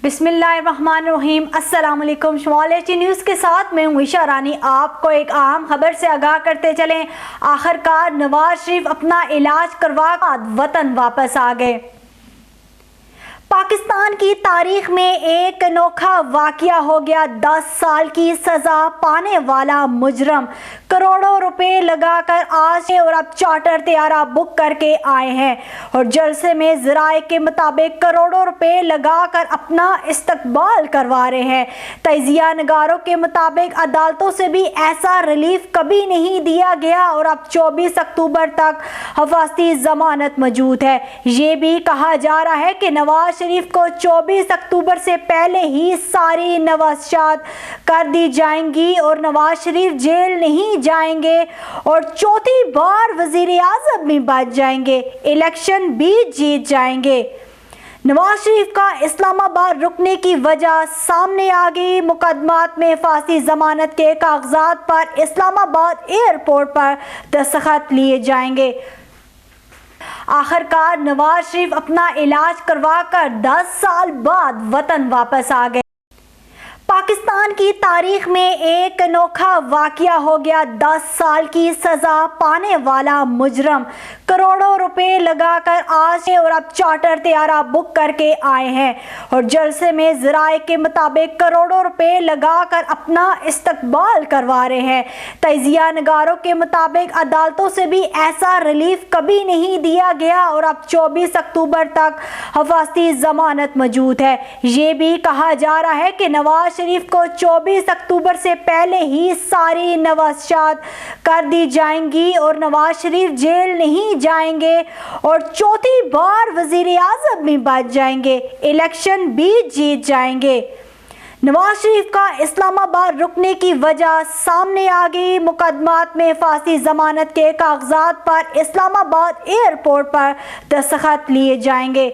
बिस्मिल्लाहिर्रहमानिर्रहीम। अस्सलाम वालेकुम। शुमाल एच न्यूज़ के साथ मैं हूँ ईशा रानी। आपको एक अहम खबर से आगाह करते चलें। आखिरकार नवाज शरीफ अपना इलाज करवा वतन वापस आ गए। पाकिस्तान की तारीख में एक अनोखा वाकया हो गया। 10 साल की सजा पाने वाला मुजरम करोड़ों रुपए लगाकर आज और अब चार्टर तैयारा बुक करके आए हैं और जलसे में ज़राए के मुताबिक करोड़ों रुपए लगाकर अपना इस्तकबाल करवा रहे हैं। तजिया नगारों के मुताबिक अदालतों से भी ऐसा रिलीफ कभी नहीं दिया गया और अब 24 अक्टूबर तक हिफाजती जमानत मौजूद है। ये भी कहा जा रहा है कि नवाज शरीफ को 24 अक्टूबर से पहले ही सारी नवाज़शात कर दी जाएंगी और नवाज शरीफ जेल नहीं जाएंगे और चौथी बार वजीर आज़म भी बच जाएंगे, इलेक्शन भी जीत जाएंगे। नवाज शरीफ का इस्लामाबाद रुकने की वजह सामने आ गई। मुकदमात में हिफाजती जमानत के कागजात पर इस्लामाबाद एयरपोर्ट पर दस्तखत लिए जाएंगे। आखिरकार नवाज शरीफ अपना इलाज करवाकर 10 साल बाद वतन वापस आ गए। पाकिस्तान की तारीख में एक अनोखा वाकया हो गया। 10 साल की सजा पाने वाला मुजरम करोड़ों रुपए लगाकर आज और अब चार्टर तैयारा बुक करके आए हैं और जलसे में ज़राए के मुताबिक करोड़ों रुपए लगाकर अपना इस्तकबाल करवा रहे हैं। तजिया नगारों के मुताबिक अदालतों से भी ऐसा रिलीफ कभी नहीं दिया गया और अब 24 अक्टूबर तक हिफाजती जमानत मौजूद है। ये भी कहा जा रहा है कि नवाज शरीफ को 24 अक्टूबर से पहले ही सारी नवाज़शात कर दी जाएंगी और नवाज शरीफ जेल नहीं जाएंगे और चौथी बार वजीर आज़म भी बच जाएंगे, इलेक्शन भी जीत जाएंगे। नवाज शरीफ का इस्लामाबाद रुकने की वजह सामने आ गई। मुकदमात में हिफाजती जमानत के कागजात पर इस्लामाबाद एयरपोर्ट पर दस्तखत लिए जाएंगे।